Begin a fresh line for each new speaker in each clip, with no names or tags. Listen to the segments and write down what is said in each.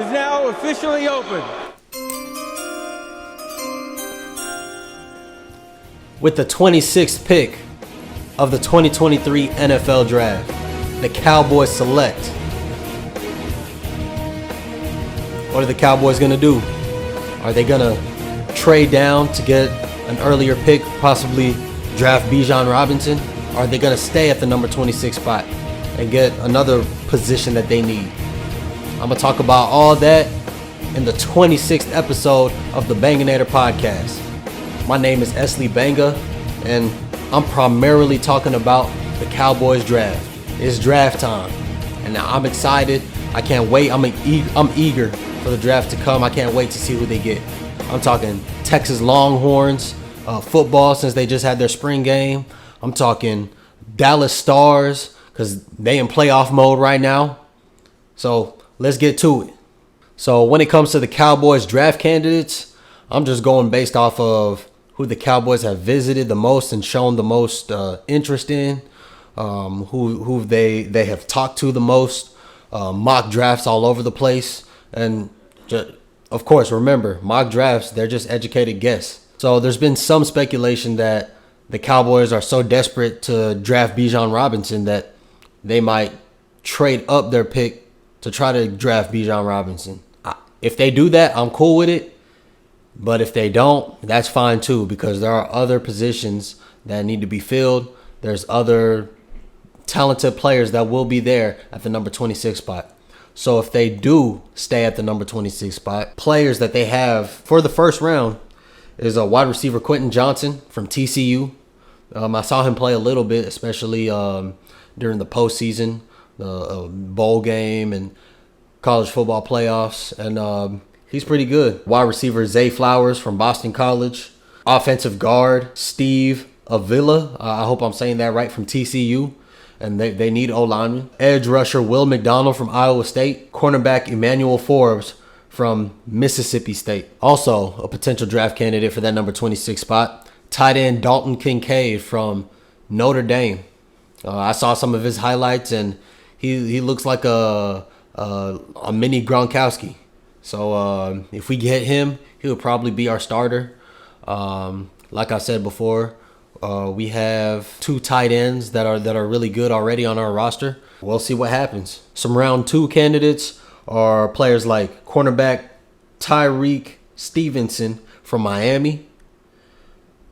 is now officially open.
With the 26th pick of the 2023 NFL Draft, the Cowboys select. What are the Cowboys going to do? Are they going to trade down to get an earlier pick, possibly draft Bijan Robinson? Or are they going to stay at the number 26 spot and get another position that they need? I'm going to talk about all that in the 26th episode of the Banganator podcast. My name is Esley Banga, and I'm primarily talking about the Cowboys draft. It's draft time, and I'm excited. I can't wait. I'm eager for the draft to come. I can't wait to see who they get. I'm talking Texas Longhorns football, since they just had their spring game. I'm talking Dallas Stars, because they in playoff mode right now. So let's get to it. So when it comes to the Cowboys draft candidates, I'm just going based off of who the Cowboys have visited the most and shown the most interest in, who they have talked to the most, mock drafts all over the place. And of course, remember, mock drafts, they're just educated guesses. So there's been some speculation that the Cowboys are so desperate to draft Bijan Robinson that they might trade up their pick to try to draft Bijan Robinson. If they do that, I'm cool with it. But if they don't, that's fine too, because there are other positions that need to be filled. There's other talented players that will be there at the number 26 spot. So if they do stay at the number 26 spot, players that they have for the first round is a wide receiver, Quinn Johnson from TCU. I saw him play a little bit, especially during the postseason, the bowl game and college football playoffs. And he's pretty good. Wide receiver, Zay Flowers from Boston College. Offensive guard, Steve Avila. I hope I'm saying that right, from TCU. And they need O-linemen. Edge rusher, Will McDonald from Iowa State. Cornerback, Emmanuel Forbes from Mississippi State. Also a potential draft candidate for that number 26 spot. Tight end, Dalton Kincaid from Notre Dame. I saw some of his highlights, and he looks like a mini Gronkowski. So if we get him, he'll probably be our starter. Like I said before, we have two tight ends that are really good already on our roster. We'll see what happens. Some round 2 candidates are players like cornerback Tyreek Stevenson from Miami,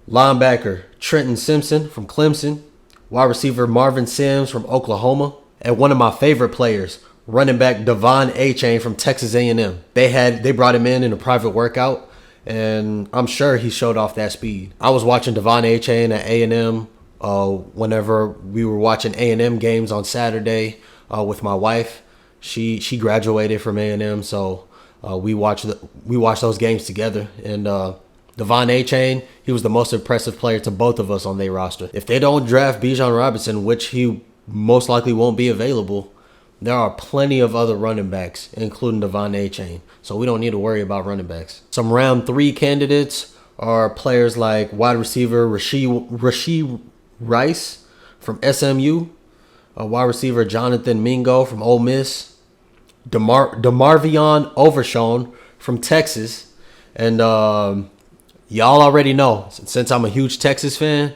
linebacker Trenton Simpson from Clemson, wide receiver Marvin Sims from Oklahoma, and one of my favorite players, running back Devon Achane from Texas A&M. They brought him in a private workout, and I'm sure he showed off that speed. I was watching Devon Achane at A&M whenever we were watching A&M games on Saturday with my wife. She graduated from A&M, so we watched those games together. And Devon Achane, he was the most impressive player to both of us on their roster. If they don't draft Bijan Robinson, which he most likely won't be available, there are plenty of other running backs, including Devon Achane. So we don't need to worry about running backs. Some round 3 candidates are players like wide receiver Rashee Rice from SMU, wide receiver Jonathan Mingo from Ole Miss, DeMarvion Overshown from Texas. And y'all already know, since I'm a huge Texas fan,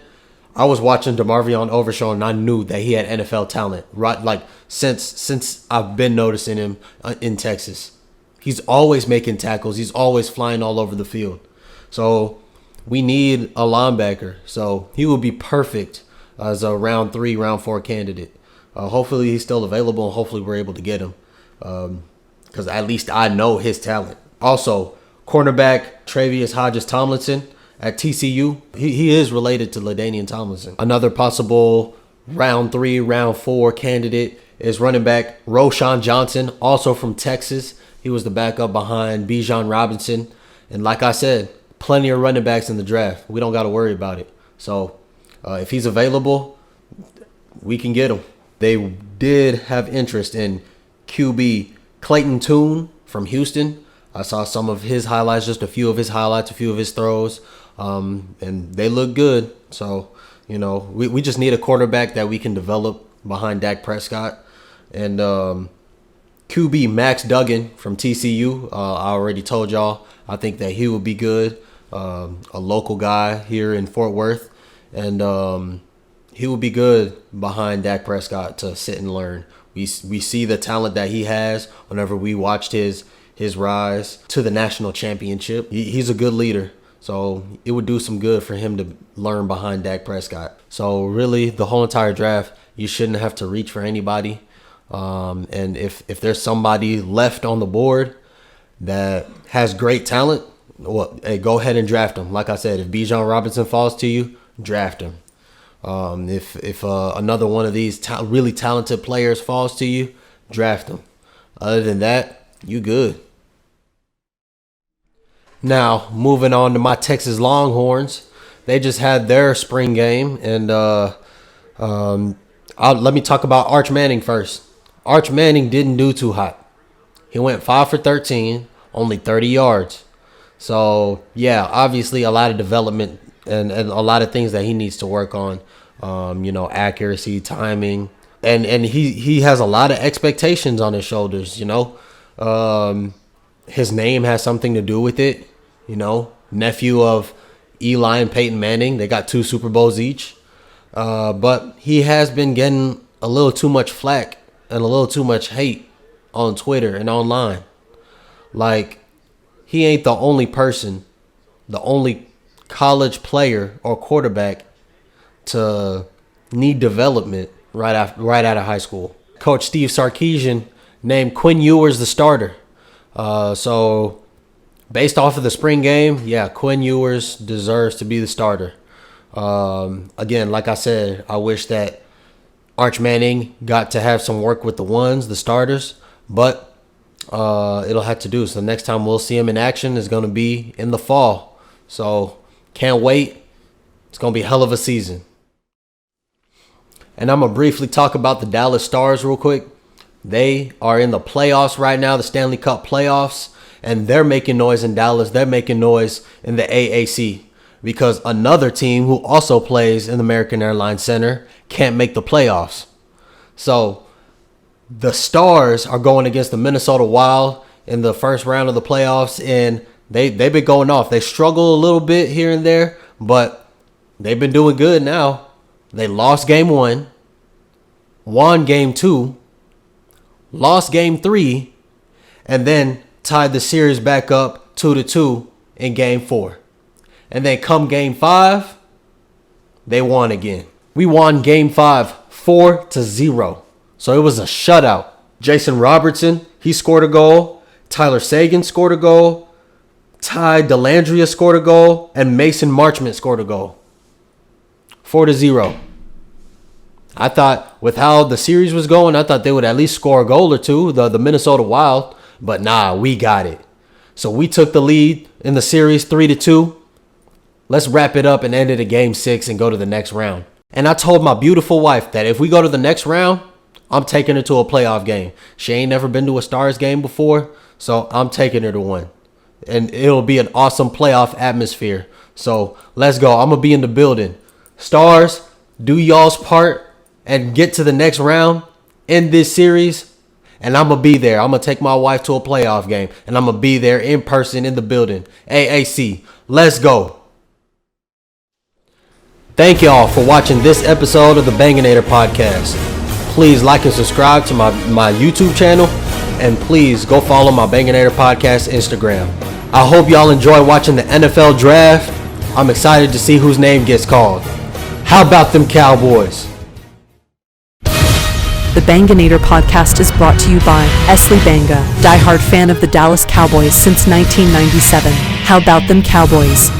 I was watching DeMarvion Overshown, and I knew that he had NFL talent, right? Like since I've been noticing him in Texas. He's always making tackles. He's always flying all over the field. So we need a linebacker. So he will be perfect as a round 3, round 4 candidate. Hopefully he's still available, and hopefully we're able to get him, because at least I know his talent. Also, cornerback Travius Hodges-Tomlinson at TCU. He is related to LaDainian Tomlinson. Another possible round 3, round 4 candidate is running back Roschon Johnson, also from Texas. He was the backup behind Bijan Robinson. And like I said, plenty of running backs in the draft. We don't got to worry about it. So if he's available, we can get him. They did have interest in QB Clayton Tune from Houston. I saw some of his highlights, just a few of his highlights, a few of his throws, and they look good. So, we just need a quarterback that we can develop behind Dak Prescott. And QB Max Duggan from TCU. I already told y'all. I think that he would be good. A local guy here in Fort Worth. And he would be good behind Dak Prescott to sit and learn. We see the talent that he has whenever we watched his rise to the national championship. He's a good leader. So it would do some good for him to learn behind Dak Prescott. So really, the whole entire draft, you shouldn't have to reach for anybody. And if there's somebody left on the board that has great talent, well, hey, go ahead and draft him. Like I said, if Bijan Robinson falls to you, draft him. If another one of these really talented players falls to you, draft him. Other than that, you good. Now, moving on to my Texas Longhorns. They just had their spring game, and let me talk about Arch Manning first. Arch Manning didn't do too hot. He went 5 for 13, only 30 yards. So, yeah, obviously a lot of development and a lot of things that he needs to work on. Accuracy, timing. And he has a lot of expectations on his shoulders, His name has something to do with it. Nephew of Eli and Peyton Manning. They got 2 Super Bowls each. But he has been getting a little too much flack and a little too much hate on Twitter and online. Like, he ain't the only person, the only college player or quarterback to need development right out of high school. Coach Steve Sarkisian named Quinn Ewers the starter. So based off of the spring game, yeah, Quinn Ewers deserves to be the starter. Again, like I said, I wish that Arch Manning got to have some work with the starters, but it'll have to do. So the next time we'll see him in action is going to be in the fall. So can't wait. It's going to be a hell of a season. And I'm going to briefly talk about the Dallas Stars real quick. They are in the playoffs right now, the Stanley Cup playoffs, and they're making noise in Dallas. They're making noise in the AAC because another team who also plays in the American Airlines Center can't make the playoffs. So the Stars are going against the Minnesota Wild in the first round of the playoffs, and they've been going off. They struggle a little bit here and there, but they've been doing good now. They lost game 1, won game 2, lost game 3, and then tied the series back up 2-2 in game 4. And then come game 5, they won again. We won game 5 4-0. So it was a shutout. Jason Robertson, he scored a goal. Tyler Sagan scored a goal. Ty Dellandrea scored a goal. And Mason Marchment scored a goal. 4-0. I thought with how the series was going, I thought they would at least score a goal or two, the Minnesota Wild. But nah, we got it. So we took the lead in the series 3-2. Let's wrap it up and end it at game 6 and go to the next round. And I told my beautiful wife that if we go to the next round, I'm taking her to a playoff game. She ain't never been to a Stars game before, so I'm taking her to one. And it'll be an awesome playoff atmosphere. So let's go. I'm going to be in the building. Stars, do y'all's part and get to the next round in this series. And I'm going to be there. I'm going to take my wife to a playoff game. And I'm going to be there in person in the building. AAC, let's go. Thank y'all for watching this episode of the Banganator podcast. Please like and subscribe to my YouTube channel. And please go follow my Banganator podcast Instagram. I hope y'all enjoy watching the NFL draft. I'm excited to see whose name gets called. How about them Cowboys?
The Banganator podcast is brought to you by Esley Banga, diehard fan of the Dallas Cowboys since 1997. How about them Cowboys?